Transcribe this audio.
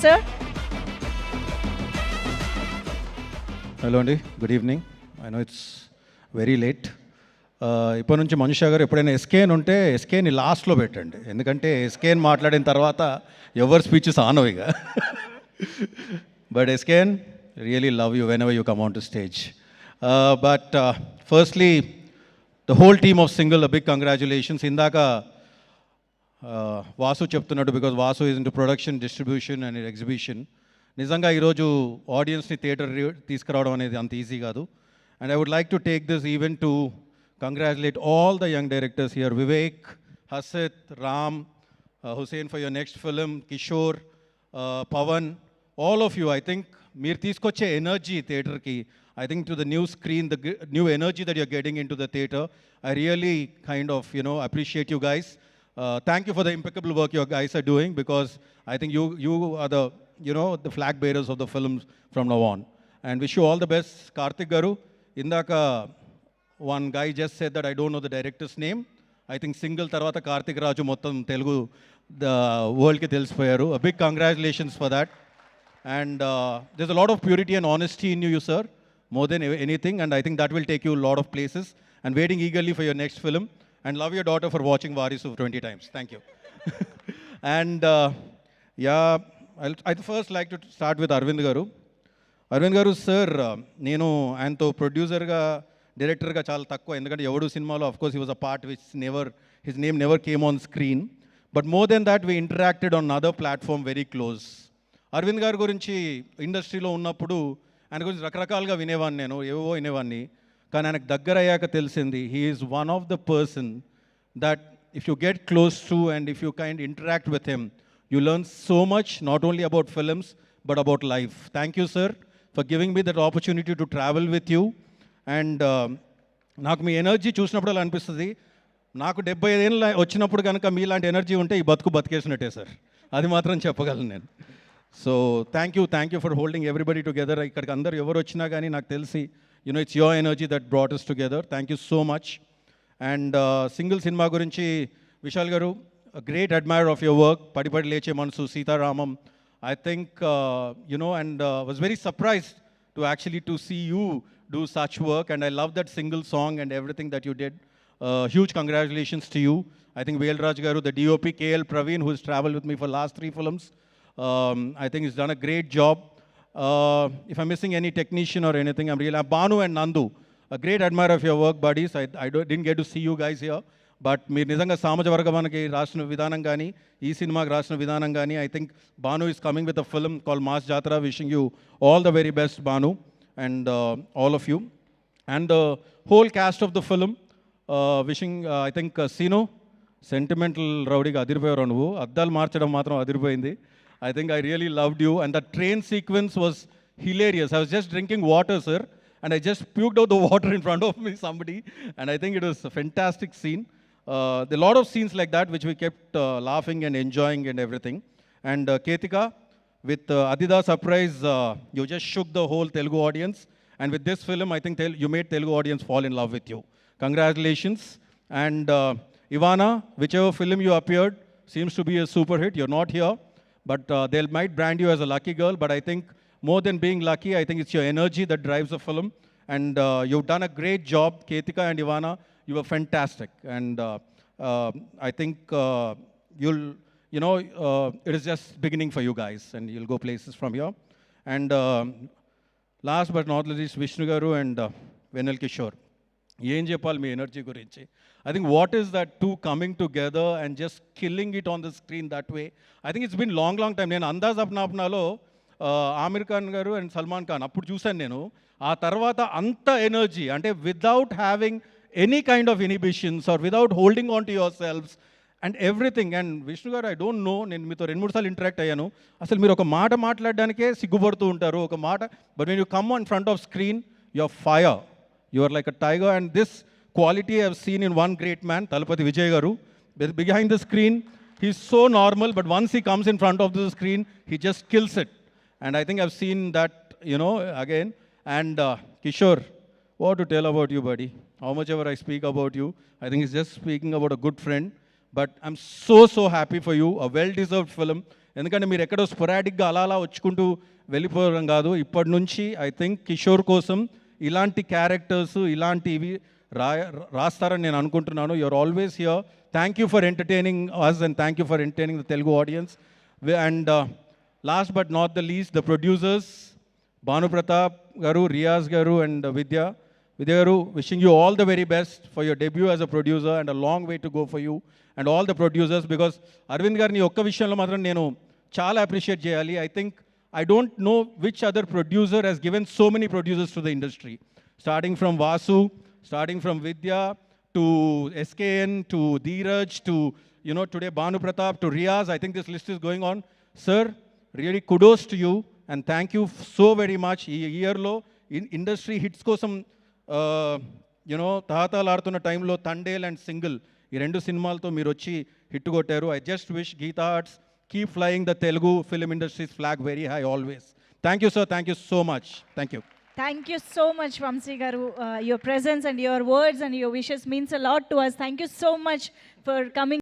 Sir, hello అండి, good evening. I know it's very late. ఇప్పటి నుంచి మనుషా గారు ఎప్పుడైనా ఎస్కేన్ ఉంటే ఎస్కేని లాస్ట్లో పెట్టండి, ఎందుకంటే ఎస్కేన్ మాట్లాడిన తర్వాత ఎవరి స్పీచెస్ ఆనవు ఇక. But SKN, really love you whenever you come on to stage. But firstly the whole team of single big congratulations. ఇందాక వాసు చెప్తున్నాడు, because Vasu is in to production, distribution and exhibition. నిజంగా ఈరోజు ఆడియన్స్ని థియేటర్ తీసుకురావడం అనేది అంత ఈజీ కాదు. And I would like to take this event to congratulate all the young directors here, Vivek, Hasith, Ram, Hussain for your next film, Kishore, Pawan, all of you. I think మీరు తీసుకొచ్చే energy థియేటర్కి, I think to the new screen, the new energy that you're getting into the theater, I really kind of, appreciate you guys. Thank you for the impeccable work you guys are doing, because I think you are the, the flag bearers of the films from now on. And wish you all the best. Karthik Garu, indaka one guy just said that I don't know the director's name. I think single tarvata Karthik Raju mottam Telugu the world ki telisipoyaru. A big congratulations for that. And there's a lot of purity and honesty in you, sir, more than anything, and I think that will take you a lot of places. And waiting eagerly for your next film, and love your daughter for watching Varisu 20 times. Thank you. And I'd first like to start with Arvind Garu. Arvind Garu, sir, నేను ఆయనతో ప్రొడ్యూసర్గా, డైరెక్టర్గా చాలా తక్కువ, ఎందుకంటే ఎవడు సినిమాలో of course he was a part which his name never came on screen, but more than that we interacted on other platform very close. Aravind గారి గురించి ఇండస్ట్రీలో ఉన్నప్పుడు ఆయన గురించి రకరకాలుగా వినేవాడిని, నేను ఏవో వినేవాడిని, కానీ ఆయనకు దగ్గర అయ్యాక తెలిసింది he is one of the person that if you get close to and if you kind interact with him, you learn so much, not only about films but about life. Thank you sir for giving me that opportunity to travel with you. And నాకు మీ energy చూసినప్పుడు అలా అనిపిస్తుంది, నాకు 75 ఏళ్ళు వచ్చినప్పుడు కనుక మీలాంటి energy ఉంటే ఈ బతికేసినట్టే సార్, అది మాత్రం చెప్పగలను నేను. So thank you for holding everybody together. ఇక్కడికి అందరు ఎవరు వచ్చినా కానీ నాకు తెలిసి it's your energy that brought us together. Thank you so much. And single cinema గురించి Vishal garu, great admirer of your work. Padi Leche Manasu, Sitaramam, I think and was very surprised to actually to see you do such work, and I love that single song and everything that you did. Huge congratulations to you. I think Velraj Garu, the DOP, KL Praveen, who has traveled with me for last 3 films, I think he's done a great job. If I'm missing any technician or anything, I'm really... Banu and Nandu, a great admirer of your work, buddies. Didn't get to see you guys here, but మీరు నిజంగా సామాజ వర్గమానికి రాసిన విధానం కానీ, ఈ సినిమాకి రాసిన విధానం కానీ, I think Banu is coming with a film called Mass Jatra. Wishing you all the very best, Banu, and all of you. And the whole cast of the film, wishing, I think, Sino, sentimental రౌడీగా అదిరిపోయారు నువ్వు, అద్దాలు మార్చడం మాత్రం అదిరిపోయింది. I think I really loved you, and the train sequence was hilarious. I was just drinking water, sir, and I just puked out the water in front of me, somebody, and I think it was a fantastic scene. There are a lot of scenes like that which we kept laughing and enjoying and everything. And Ketika, with Adida surprise, you just shook the whole Telugu audience, and with this film, I think you made Telugu audience fall in love with you. Congratulations. And Ivana, whichever film you appeared seems to be a super hit. You're not here, but they might brand you as a lucky girl, but I think more than being lucky, I think it's your energy that drives the film. And you've done a great job, Ketika and Ivana. You were fantastic. And I think it is just beginning for you guys, and you'll go places from here. And last but not least, Vishnu Garu and Venel Kishore. ఏం చెప్పాలి మీ energy గురించి? I think what is that two coming together and just killing it on the screen that way? I think it's been long time. నేను అందాజ్ అప్నా అప్నాలో ఆమిర్ ఖాన్ గారు and Salman Khan అప్పుడు చూశాను నేను. ఆ తర్వాత అంత ఎనర్జీ, అంటే without having any kind of inhibitions or without holding on to your selves and everything. And Vishnu garu, I don't know, నేను మీతో 2-3 సార్లు ఇంటరాక్ట్ అయ్యాను. అసలు మీరు ఒక మాట మాట్లాడడానికే సిగ్గుపడుతూ ఉంటారు, ఒక మాట. But when you come on front off screen, your fire, you are like a tiger, and this quality I have seen in one great man, Talapati Vijay Garu. Behind the screen, he's so normal, but once he comes in front of the screen, he just kills it. And I think I've seen that, again. And Kishore, what to tell about you, buddy? How much ever I speak about you, I think it's just speaking about a good friend. But I'm so happy for you. A well-deserved film. ఎందుకంటే మీరు ఎక్కడో స్పొరాటిక్గా అలా అలా వచ్చుకుంటూ వెళ్ళిపోవడం కాదు. ఇప్పటి నుంచి I think Kishore కోసం ఇలాంటి క్యారెక్టర్స్ ఇలాంటివి రాస్తారని నేను అనుకుంటున్నాను. You're always here. Thank you for entertaining us and thank you for entertaining the Telugu audiences. And last but not the least, the producers Bhanu Pratap garu, Riyaz గారు అండ్ విద్య గారు, wishing you all the very best for your debut as a producer and a long way to go for you and all the producers, because Arvind గారిని ఒక్క విషయంలో మాత్రం నేను చాలా appreciate చేయాలి. I think I don't know which other producer has given so many producers to the industry, starting from Vasu, starting from Vidya to SKN to Dheeraj to today Bhanu Pratap to Riyaz. I think this list is going on. Sir, really kudos to you and thank you so very much. ఈ ఇయర్లో industry hits కోసం తాతాలాడుతున్న టైంలో Thandel and single ఈ 2 సినిమాలతో మీరు వచ్చి hit కొట్టారు. I just wish Geetha arts keep flying the Telugu film industry's flag very high always. Thank you sir, thank you so much. Thank you. Thank you so much, Vamsi Garu. Your presence and your words and your wishes means a lot to us. Thank you so much for coming.